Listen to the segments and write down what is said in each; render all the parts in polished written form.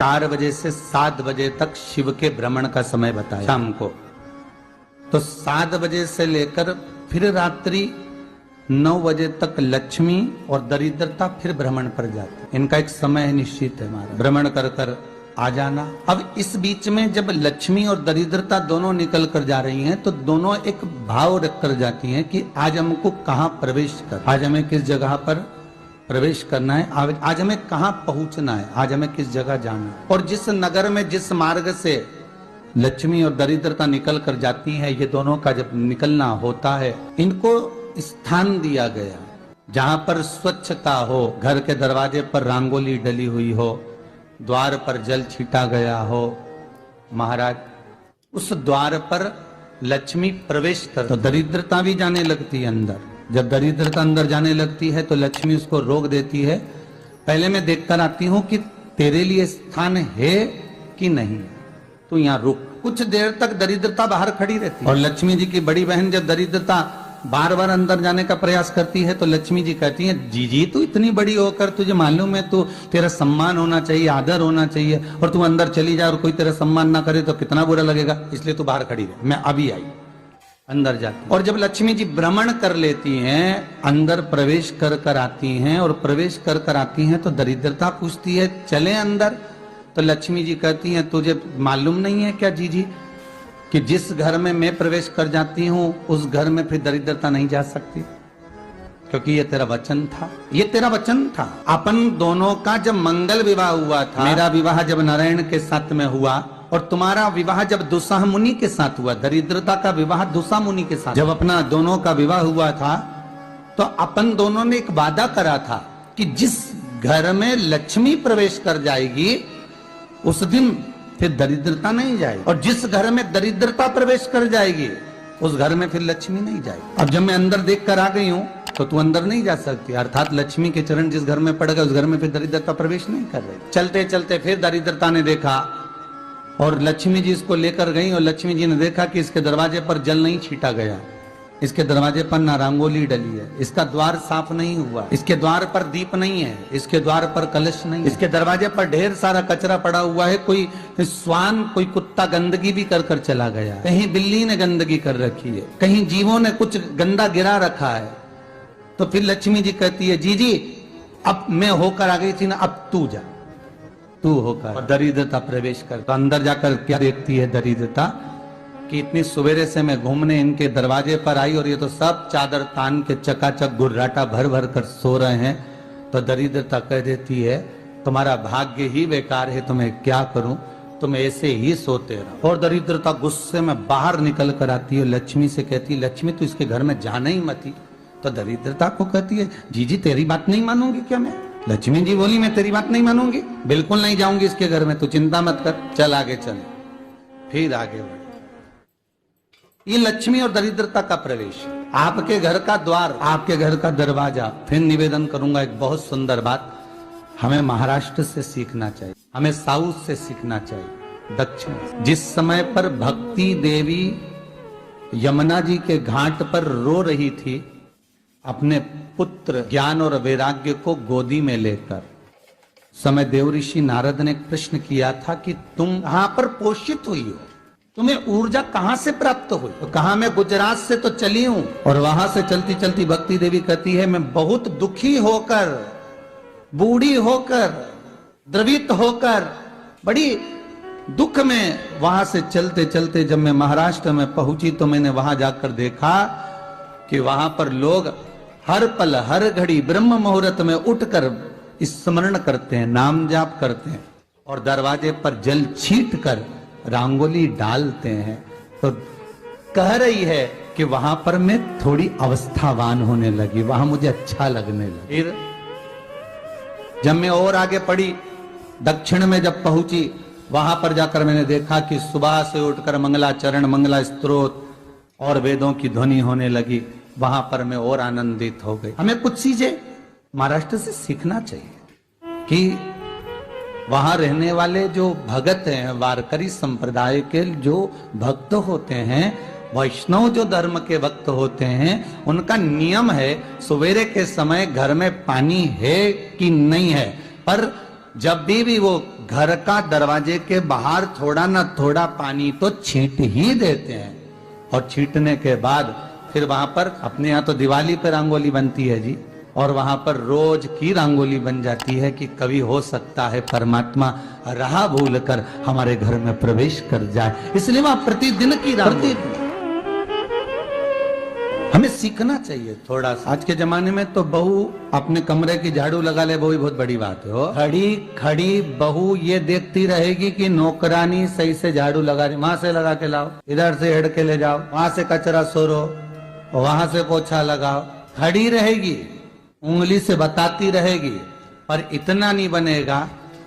4 बजे से 7 बजे तक शिव के भ्रमण का समय बताया शाम को। तो 7 बजे से लेकर फिर रात्रि 9 बजे तक लक्ष्मी और दरिद्रता फिर भ्रमण पर जाती। इनका एक समय निश्चित है, हमारा भ्रमण कर कर आ जाना। अब इस बीच में जब लक्ष्मी और दरिद्रता दोनों निकल कर जा रही हैं, तो दोनों एक भाव रख कर जाती हैं कि आज हमको कहाँ प्रवेश कर, आज हमें किस जगह पर प्रवेश करना है, आज हमें कहाँ पहुंचना है, आज हमें किस जगह जाना है। और जिस नगर में जिस मार्ग से लक्ष्मी और दरिद्रता निकल कर जाती है, ये दोनों का जब निकलना होता है, इनको स्थान दिया गया जहां पर स्वच्छता हो, घर के दरवाजे पर रंगोली डली हुई हो, द्वार पर जल छीटा गया हो। महाराज उस द्वार पर लक्ष्मी प्रवेश कर, तो दरिद्रता भी जाने लगती है अंदर। जब दरिद्रता अंदर जाने लगती है तो लक्ष्मी उसको रोक देती है, पहले मैं देखकर आती हूं कि तेरे लिए स्थान है कि नहीं, तू यहाँ रुक। कुछ देर तक दरिद्रता बाहर खड़ी रहती है और लक्ष्मी जी की बड़ी बहन जब दरिद्रता बार बार अंदर जाने का प्रयास करती है तो लक्ष्मी जी कहती हैं, जीजी तू इतनी बड़ी होकर तुझे मालूम है, तू तेरा सम्मान होना चाहिए, आदर होना चाहिए, और तू अंदर चली जाए और कोई तेरा सम्मान ना करे तो कितना बुरा लगेगा, इसलिए तू बाहर खड़ी रहे, मैं अभी आई। अंदर जाती। और जब लक्ष्मी जी भ्रमण कर लेती हैं, अंदर प्रवेश कर कर आती हैं, और प्रवेश कर कर आती हैं तो दरिद्रता पूछती है चले अंदर। तो लक्ष्मी जी कहती हैं, तुझे मालूम नहीं है क्या जीजी कि जिस घर में मैं प्रवेश कर जाती हूं उस घर में फिर दरिद्रता नहीं जा सकती, क्योंकि ये तेरा वचन था, ये तेरा वचन था। अपन दोनों का जब मंगल विवाह हुआ था, मेरा विवाह जब नारायण के साथ में हुआ और तुम्हारा विवाह जब दुस्साह मुनि के साथ हुआ, दरिद्रता का विवाह दुस्साह मुनि के साथ, जब अपना दोनों का विवाह हुआ था तो अपन दोनों ने एक वादा करा था कि जिस घर में लक्ष्मी प्रवेश कर जाएगी उस दिन फिर दरिद्रता नहीं जाएगी, और जिस घर में दरिद्रता प्रवेश कर जाएगी उस घर में फिर लक्ष्मी नहीं जाएगी। अब जब मैं अंदर देख कर आ गई हूं तो तू अंदर नहीं जा सकती, अर्थात लक्ष्मी के चरण जिस घर में पड़ गए उस घर में फिर दरिद्रता प्रवेश नहीं कर रही। चलते चलते फिर दरिद्रता ने देखा और लक्ष्मी जी इसको लेकर गई, और लक्ष्मी जी ने देखा कि इसके दरवाजे पर जल नहीं छीटा गया, इसके दरवाजे पर ना रंगोली डली है, इसका द्वार साफ नहीं हुआ, इसके द्वार पर दीप नहीं है, इसके द्वार पर कलश नहीं, इसके दरवाजे पर ढेर सारा कचरा पड़ा हुआ है, कोई स्वान कोई कुत्ता गंदगी भी कर कर चला गया, कहीं बिल्ली ने गंदगी कर रखी है, कहीं जीवों ने कुछ गंदा गिरा रखा है। तो फिर लक्ष्मी जी कहती है, जी अब मैं होकर आ गई थी ना, अब तू जा, तू होकर। और दरिद्रता प्रवेश कर, तो अंदर जाकर क्या देखती है दरिद्रता कि इतनी सवेरे से मैं घूमने इनके दरवाजे पर आई और ये तो सब चादर तान के चकाचक गुर्राटा भर भर कर सो रहे हैं। तो दरिद्रता कह देती है, तुम्हारा भाग्य ही बेकार है, तुम्हें क्या करूं, तुम ऐसे ही सोते रहो। और दरिद्रता गुस्से में बाहर निकल कर आती है, लक्ष्मी से कहती है, लक्ष्मी तू इसके घर में जाना ही मत ही। तो दरिद्रता को कहती है, जीजी तेरी बात नहीं मानूंगी क्या मैं? लक्ष्मी जी बोली, मैं तेरी बात नहीं मानूंगी, बिल्कुल नहीं जाऊंगी इसके घर में, तू चिंता मत कर, चल आगे चल। फिर आगे बढ़, ये लक्ष्मी और दरिद्रता का प्रवेश, आपके घर का द्वार, आपके घर का दरवाजा। फिर निवेदन करूंगा एक बहुत सुंदर बात, हमें महाराष्ट्र से सीखना चाहिए, हमें साउथ से सीखना चाहिए, दक्षिण। जिस समय पर भक्ति देवी यमुना जी के घाट पर रो रही थी अपने पुत्र ज्ञान और वैराग्य को गोदी में लेकर, समय देवऋषि नारद ने प्रश्न किया था कि तुम कहां पर पोषित हुई हो, तुम्हें ऊर्जा कहां से प्राप्त हुई? तो कहा मैं गुजरात से तो चली हूं। और वहां से चलती चलती भक्ति देवी कहती है, मैं बहुत दुखी होकर, बूढ़ी होकर, द्रवित होकर, बड़ी दुख में वहां से चलते चलते जब मैं महाराष्ट्र में पहुंची तो मैंने वहां जाकर देखा कि वहां पर लोग हर पल हर घड़ी ब्रह्म मुहूर्त में उठकर स्मरण करते हैं, नाम जाप करते हैं, और दरवाजे पर जल छीट कर रंगोली डालते हैं। तो कह रही है कि वहां पर मैं थोड़ी अवस्थावान होने लगी, वहां मुझे अच्छा लगने लगा। फिर जब मैं और आगे पड़ी, दक्षिण में जब पहुंची, वहां पर जाकर मैंने देखा कि सुबह से उठकर मंगलाचरण, मंगला स्तोत्र और वेदों की ध्वनि होने लगी। वहां पर मैं और आनंदित हो गई। हमें कुछ चीजें महाराष्ट्र से सीखना चाहिए कि वहां रहने वाले जो भगत हैं, वारकरी संप्रदाय के जो भक्त होते हैं, वैष्णव जो धर्म के भक्त होते हैं, उनका नियम है सवेरे के समय घर में पानी है कि नहीं है, पर जब भी वो घर का दरवाजे के बाहर थोड़ा ना थोड़ा पानी तो छींट ही देते हैं, और छींटने के बाद फिर वहां पर, अपने यहाँ तो दिवाली पर रंगोली बनती है जी, और वहां पर रोज की रंगोली बन जाती है कि कभी हो सकता है परमात्मा राह भूल कर हमारे घर में प्रवेश कर जाए, इसलिए वहां प्रतिदिन की रंगोली। हमें सीखना चाहिए थोड़ा सा। आज के जमाने में तो बहू अपने कमरे की झाड़ू लगा ले, वही बहुत बड़ी बात है। हो खड़ी खड़ी बहू ये देखती रहेगी कि नौकरानी सही से झाड़ू लगा रही, वहां से लगा के लाओ, इधर से हेड के ले जाओ, वहां से कचरा सोरो, वहां से पोछा लगाओ, खड़ी रहेगी, उंगली से बताती रहेगी। पर इतना नहीं बनेगा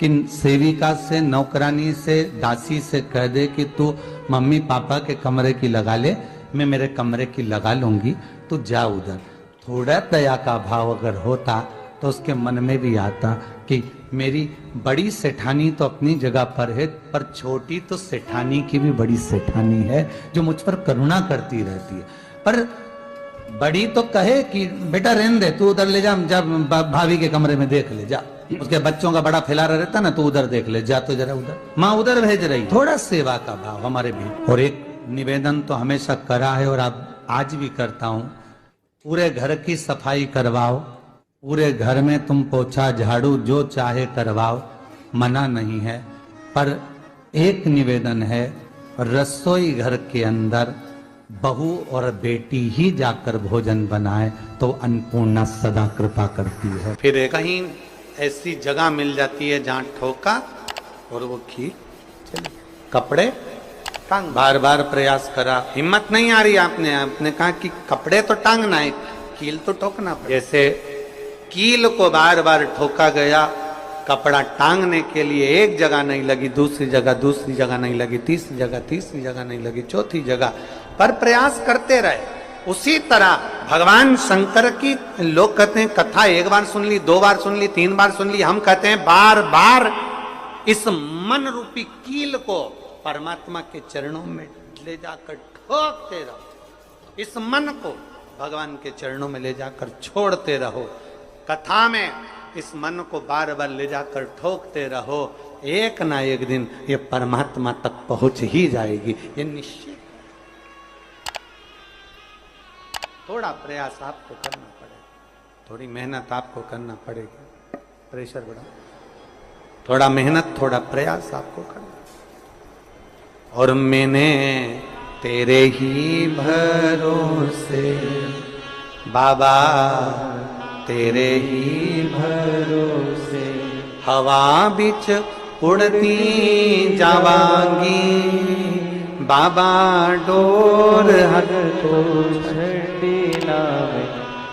कि सेविका से, नौकरानी से, दासी से कह दे कि तू मम्मी पापा के कमरे की लगा ले, मैं मेरे कमरे की लगा लूंगी, तू जा उधर। थोड़ा दया का भाव अगर होता तो उसके मन में भी आता कि मेरी बड़ी सेठानी तो अपनी जगह पर है, पर छोटी तो सेठानी की भी बड़ी सेठानी है जो मुझ पर करुणा करती रहती है। पर बड़ी तो कहे कि बेटा रहने दे, तू उधर ले जा, जब भाभी के कमरे में देख ले जा, उसके बच्चों का बड़ा फैलारा रहता ना, तो उधर देख ले जा, तो जरा उधर माँ उधर भेज रही। थोड़ा सेवा का भाव हमारे भी। और एक निवेदन तो हमेशा करा है और अब आज भी करता हूं, पूरे घर की सफाई करवाओ, पूरे घर में तुम पोछा झाड़ू जो चाहे करवाओ, मना नहीं है। पर एक निवेदन है, रसोई घर के अंदर बहू और बेटी ही जाकर भोजन बनाए तो अन्नपूर्णा सदा कृपा करती है। फिर कहीं ऐसी जगह मिल जाती है जहां ठोका और वो खीर चली, कपड़े टांग, बार बार प्रयास करा, हिम्मत नहीं आ रही, आपने कहा कि कपड़े तो टांगना है, कील तो ठोकना पड़े। जैसे कील को बार बार ठोका गया, कपड़ा टांगने के लिए एक जगह नहीं लगी, दूसरी जगह नहीं लगी, तीसरी जगह नहीं लगी, चौथी जगह पर प्रयास करते रहे। उसी तरह भगवान शंकर की, लोग कहते हैं कथा एक बार सुन ली, 2 बार सुन ली, 3 बार सुन ली, हम कहते हैं बार बार इस मन रूपी कील को परमात्मा के चरणों में ले जाकर ठोकते रहो, इस मन को भगवान के चरणों में ले जाकर छोड़ते रहो। कथा में इस मन को बार बार ले जाकर ठोकते रहो, एक ना एक दिन ये परमात्मा तक पहुंच ही जाएगी, ये निश्चित। थोड़ा प्रयास आपको करना पड़ेगा, थोड़ी मेहनत आपको करना पड़ेगी, प्रेशर बढ़ा, थोड़ा मेहनत थोड़ा प्रयास आपको करना। और मैंने तेरे ही भरोसे बाबा, तेरे ही भरोसे हवा बिच उड़ती जावांगी, बाबा डोर हर तो छड़ी नावे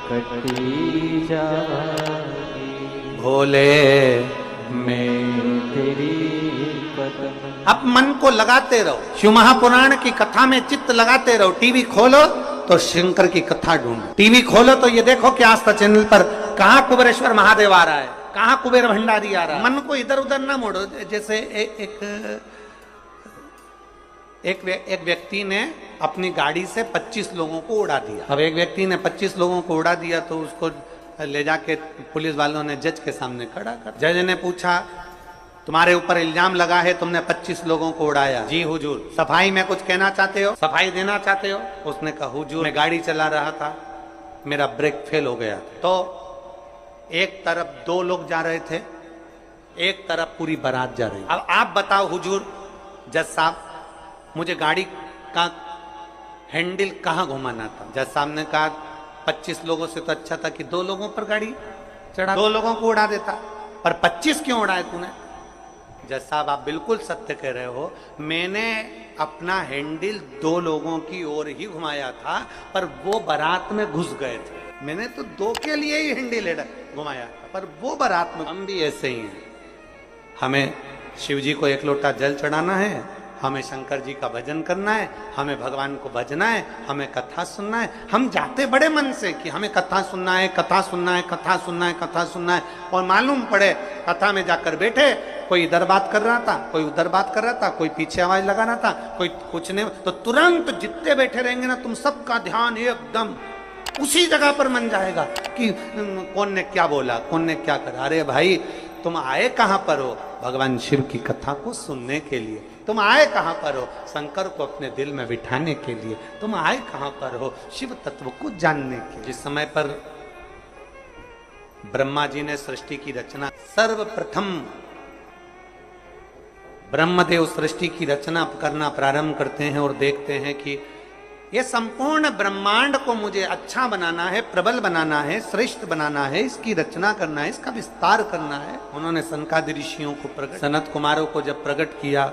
कटी जावांगी, भोले मैं तेरी। अब मन को लगाते रहो, शिव महापुराण की कथा में चित्त लगाते रहो। टीवी खोलो तो शंकर की कथा ढूंढो, टीवी खोलो तो ये देखो कि आस्था चैनल पर कहाँ कुबेरेश्वर महादेव आ रहा है, कहाँ कुबेर भंडारी आ रहा है। मन को इधर उधर ना मोड़ो। जैसे एक व्यक्ति ने अपनी गाड़ी से 25 लोगों को उड़ा दिया। अब एक व्यक्ति ने 25 लोगों को उड़ा दिया तो उसको ले जाके पुलिस वालों ने जज के सामने खड़ा कर। जज ने पूछा, तुम्हारे ऊपर इल्जाम लगा है तुमने 25 लोगों को उड़ाया। जी हुजूर। सफाई में कुछ कहना चाहते हो, सफाई देना चाहते हो? उसने कहा हुजूर मैं गाड़ी चला रहा था, मेरा ब्रेक फेल हो गया, तो एक तरफ 2 लोग जा रहे थे, एक तरफ पूरी बारात जा रही। अब आप बताओ हुजूर जज साहब, मुझे गाड़ी का हैंडल कहाँ घुमाना था? जज साहब ने कहा 25 लोगों से तो अच्छा था कि 2 लोगों पर गाड़ी चढ़ा, 2 लोगों को उड़ा देता, पर 25 क्यों उड़ाए तूने? जज साहब आप बिल्कुल सत्य कह रहे हो, मैंने अपना हैंडल 2 लोगों की ओर ही घुमाया था, पर वो बारात में घुस गए थे। मैंने तो 2 के लिए ही हैंडल घुमाया था, पर वो बारात में। हम भी ऐसे ही हैं, हमें शिव जी को 1 लोटा जल चढ़ाना है, हमें शंकर जी का भजन करना है, हमें भगवान को भजना है, हमें कथा सुनना है। हम जाते बड़े मन से कि हमें कथा सुनना है, कथा सुनना है, कथा सुनना है, कथा सुनना है, और मालूम पड़े कथा में जाकर बैठे, कोई इधर बात कर रहा था, कोई उधर बात कर रहा था, कोई पीछे आवाज लगा रहा था, कोई कुछ नहीं, तो तुरंत जितने बैठे रहेंगे ना, तुम सबका ध्यान एकदम उसी जगह पर मन जाएगा कि कौन ने क्या बोला, कौन ने क्या करा। अरे भाई तुम आए कहां पर हो? भगवान शिव की कथा को सुनने के लिए। तुम आए कहां पर हो? शंकर को अपने दिल में बिठाने के लिए। तुम आए कहां पर हो? शिव तत्व को जानने के लिए। जिस समय पर ब्रह्मा जी ने सृष्टि की रचना, सर्वप्रथम ब्रह्मदेव सृष्टि की रचना करना प्रारंभ करते हैं और देखते हैं कि ये संपूर्ण ब्रह्मांड को मुझे अच्छा बनाना है, प्रबल बनाना है, श्रेष्ठ बनाना है, इसकी रचना करना है, इसका विस्तार करना है। उन्होंने सनकादि ऋषियों को प्रकट, सनत कुमारों को जब प्रकट किया,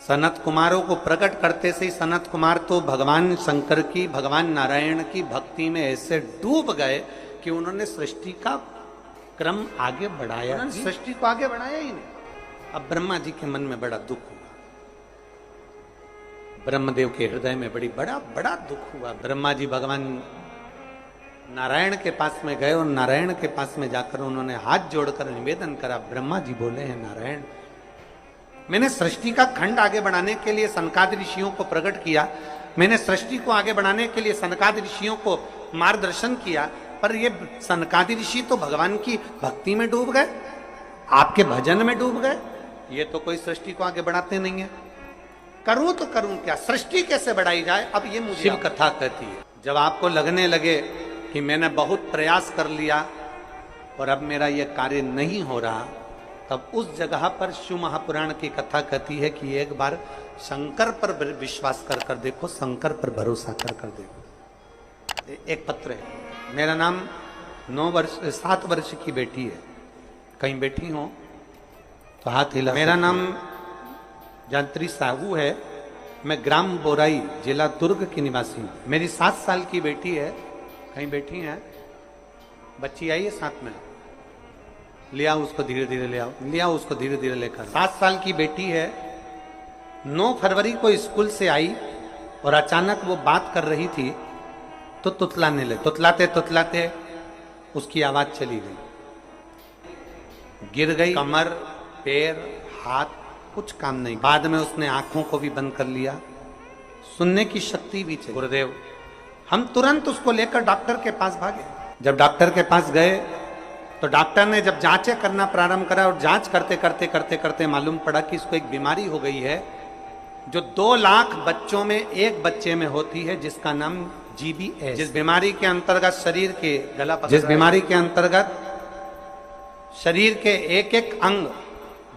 सनत कुमारों को प्रकट करते से ही सनत कुमार तो भगवान शंकर की, भगवान नारायण की भक्ति में ऐसे डूब गए कि उन्होंने सृष्टि का क्रम आगे बढ़ाया, सृष्टि को आगे बढ़ाया ही नहीं। अब ब्रह्मा जी के मन में बड़ा दुख हुआ, ब्रह्मदेव के हृदय में बड़ा दुख हुआ। ब्रह्मा जी भगवान नारायण के पास में गए और नारायण के पास में जाकर उन्होंने हाथ जोड़कर निवेदन करा। ब्रह्मा जी बोले हैं, नारायण, मैंने सृष्टि का खंड आगे बढ़ाने के लिए सनकादि ऋषियों को प्रकट किया, मैंने सृष्टि को आगे बढ़ाने के लिए सनकादि ऋषियों को मार्गदर्शन किया, पर ये सनकादि ऋषि तो भगवान की भक्ति में डूब गए, आपके भजन में डूब गए, ये तो कोई सृष्टि को आगे बढ़ाते नहीं है। करूं तो करूं क्या, सृष्टि कैसे बढ़ाई जाए? अब ये मुझे शिव कथा कहती है। जब आपको लगने लगे कि मैंने बहुत प्रयास कर लिया और अब मेरा ये कार्य नहीं हो रहा, तब उस जगह पर शिव महापुराण की कथा कहती है कि एक बार शंकर पर विश्वास कर देखो, शंकर पर भरोसा कर देखो। एक पत्र है, मेरा नाम 7 वर्ष की बेटी है, कहीं बैठी हो तो हाथ हिला। मेरा नाम जंत्री साहू है, मैं ग्राम बोराई, जिला दुर्ग की निवासी हूँ। मेरी 7 साल की बेटी है, कहीं बैठी है, बच्ची आई है साथ में, ले आओ उसको धीरे धीरे, ले आओ, ले आओ उसको धीरे धीरे लेकर। 7 साल की बेटी है, 9 फरवरी को स्कूल से आई और अचानक वो बात कर रही थी तो तुतलाने लगी। तुतलाते तुतलाते उसकी आवाज चली गई, गिर गई, कमर, पैर, हाथ कुछ काम नहीं। बाद में उसने आंखों को भी बंद कर लिया, सुनने की शक्ति भी थी। गुरुदेव, हम तुरंत उसको लेकर डॉक्टर के पास भागे। जब डॉक्टर के पास गए तो डॉक्टर ने जब जांचें करना प्रारंभ करा और जांच करते करते करते करते मालूम पड़ा कि इसको एक बीमारी हो गई है जो 2 लाख बच्चों में एक बच्चे में होती है, जिसका नाम GBS। जिस बीमारी के अंतर्गत शरीर के जिस बीमारी के अंतर्गत शरीर के एक एक अंग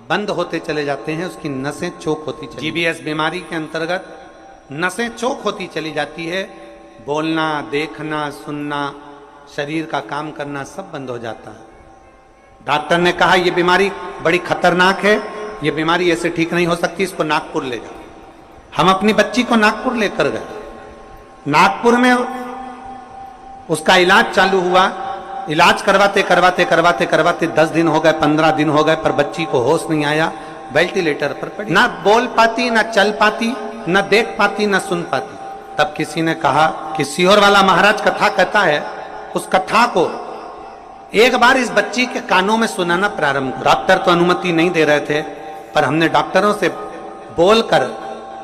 बंद होते चले जाते हैं, उसकी नसें चोक होती चली। GBS बीमारी के अंतर्गत नसें चोक होती चली जाती है, बोलना, देखना, सुनना, शरीर का काम करना सब बंद हो जाता है। डॉक्टर ने कहा यह बीमारी बड़ी खतरनाक है, ये बीमारी ऐसे ठीक नहीं हो सकती, इसको नागपुर ले जाओ। हम अपनी बच्ची को नागपुर लेकर गए। नागपुर में उसका इलाज चालू हुआ। इलाज करवाते करवाते करवाते करवाते 10 दिन हो गए, 15 दिन हो गए, पर बच्ची को होश नहीं आया, वेंटिलेटर पर पड़ी, ना बोल पाती, ना चल पाती, ना देख पाती, ना सुन पाती। तब किसी ने कहा कि सीहोर वाला महाराज कथा कहता है, उस कथा को एक बार इस बच्ची के कानों में सुनाना प्रारंभ करो। डॉक्टर तो अनुमति नहीं दे रहे थे, पर हमने डॉक्टरों से बोलकर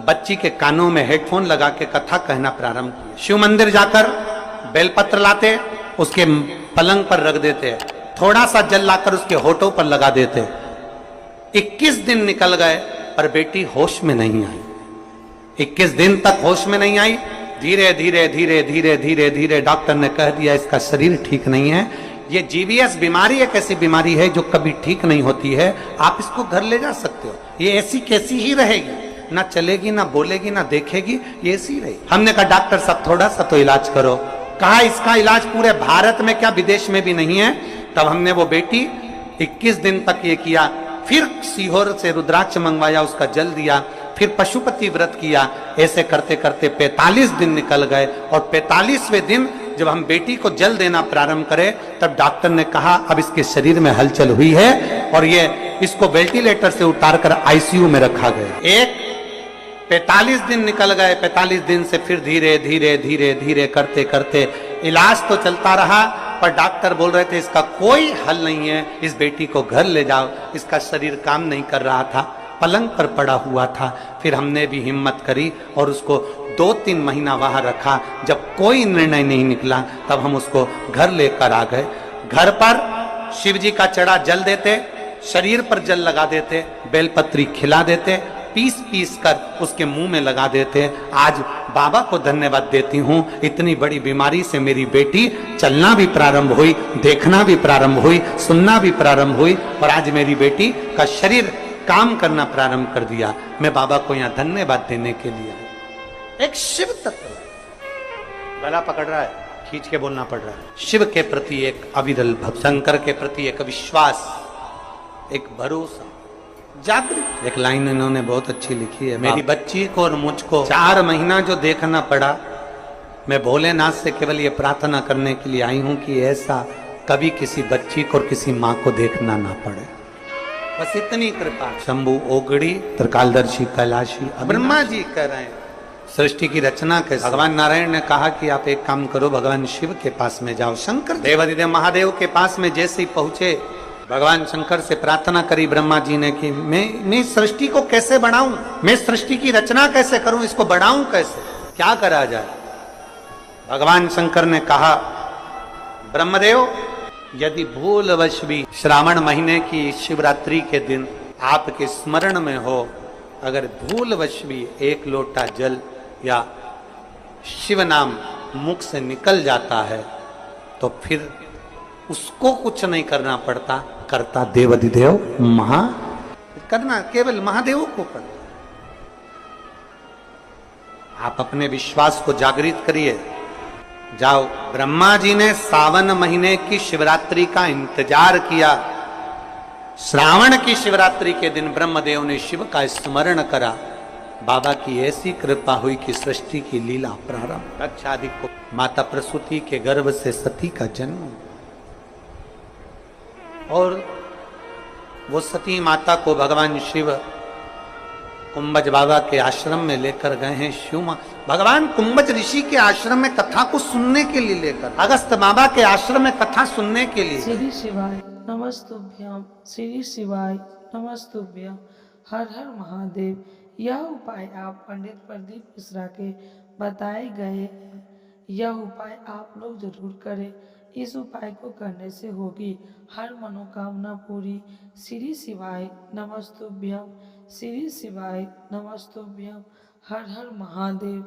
बच्ची के कानों में हेडफोन लगा के कथा कहना प्रारंभ किया। शिव मंदिर जाकर बेलपत्र लाते, उसके पलंग पर रख देते, थोड़ा सा जल लाकर उसके होठों पर लगा देते। 21 दिन निकल गए पर बेटी होश में नहीं आई। 21 दिन तक होश में नहीं आई। धीरे धीरे धीरे धीरे धीरे धीरे डॉक्टर ने कह दिया इसका शरीर ठीक नहीं है, ये GBS बीमारी एक ऐसी बीमारी है जो कभी ठीक नहीं होती है, आप इसको घर ले जा सकते हो, ये ऐसी कैसी ही रहेगी, ना चलेगी, ना बोलेगी, ना देखेगी, ये ऐसी रहेगी। हमने कहा डॉक्टर साहब थोड़ा सा तो इलाज करो। कहा इसका इलाज पूरे भारत में क्या विदेश में भी नहीं है। तब हमने वो बेटी 21 दिन तक ये किया, फिर सीहोर से रुद्राक्ष मंगवाया, उसका जल दिया, फिर पशुपति व्रत किया। ऐसे करते करते 45 दिन निकल गए और 45वें दिन जब हम बेटी को जल देना प्रारंभ करें तब डॉक्टर ने कहा अब इसके शरीर में हलचल हुई है और ये इसको वेंटिलेटर से उतारकर ICU में रखा गया। एक 45 दिन निकल गए। 45 दिन से फिर धीरे धीरे धीरे धीरे करते करते इलाज तो चलता रहा, पर डॉक्टर बोल रहे थे इसका कोई हल नहीं है, इस बेटी को घर ले जाओ, इसका शरीर काम नहीं कर रहा था, पलंग पर पड़ा हुआ था। फिर हमने भी हिम्मत करी और उसको 2-3 महीना वहां रखा। जब कोई निर्णय नहीं निकला तब हम उसको घर लेकर आ गए। घर पर शिव जी का चढ़ा जल देते, शरीर पर जल लगा देते, बेलपत्री खिला देते, पीस पीस कर उसके मुंह में लगा देते। आज बाबा को धन्यवाद देती हूँ, इतनी बड़ी बीमारी से मेरी बेटी चलना भी प्रारंभ हुई, देखना भी प्रारंभ हुई, सुनना भी प्रारंभ हुई, और आज मेरी बेटी का शरीर काम करना प्रारंभ कर दिया। मैं बाबा को यहाँ धन्यवाद देने के लिए आया। एक शिव तत्व गला पकड़ रहा है, खींच के बोलना पड़ रहा है। शिव के प्रति एक अविरल भक्ति, शंकर के प्रति एक विश्वास, एक भरोसा, जागृत। एक लाइन इन्होंने बहुत अच्छी लिखी है, मेरी बच्ची को और मुझको 4 महीना जो देखना पड़ा, मैं भोलेनाथ से केवल ये प्रार्थना करने के लिए आई हूं कि ऐसा कभी किसी बच्ची को और किसी माँ को देखना ना पड़े, बस इतनी कृपा। शंभु ओगड़ी, त्रिकालदर्शी कैलाशी, ब्रह्मा जी कह रहे हैं सृष्टि की रचना कैसे। भगवान नारायण ने कहा कि आप एक काम करो, भगवान शिव के पास में जाओ। शंकर देवादिदेव महादेव के पास में जैसे ही पहुंचे, भगवान शंकर से प्रार्थना करी ब्रह्मा जी ने कि मैं सृष्टि को कैसे बढ़ाऊं, मैं सृष्टि की रचना कैसे करूं, इसको बढ़ाऊं कैसे, क्या करा जाए। भगवान शंकर ने कहा, ब्रह्मदेव यदि भूलवश भी श्रावण महीने की शिवरात्रि के दिन आपके स्मरण में हो, अगर भूलवश भी 1 लोटा जल या शिव नाम मुख से निकल जाता है तो फिर उसको कुछ नहीं करना पड़ता, करता देवादिदेव करना केवल महादेव को करना। आप अपने विश्वास को जागृत करिए, जाओ। ब्रह्मा जी ने सावन महीने की शिवरात्रि का इंतजार किया, श्रावण की शिवरात्रि के दिन ब्रह्मदेव ने शिव का स्मरण करा, बाबा की ऐसी कृपा हुई कि सृष्टि की लीला प्रारंभ। दक्षादि को माता प्रसूति के गर्भ से सती का जन्म, और वो सती माता को भगवान शिव कुंभज बाबा के आश्रम में लेकर गए हैं। शिव भगवान कुंभज ऋषि के आश्रम में कथा को सुनने के लिए लेकर, अगस्त बाबा के आश्रम में कथा सुनने के लिए। श्री शिवाय नमस्तुभ्यम, श्री शिवाय नमस्तुभ्यम, हर हर महादेव। यह उपाय आप पंडित प्रदीप मिश्रा के बताए गए हैं, यह उपाय आप लोग जरूर करें। इस उपाय को करने से होगी हर मनोकामना पूरी। श्री शिवाय नमस्तुभ्यम, श्री शिवाय नमस्तुभ्यम, हर हर महादेव।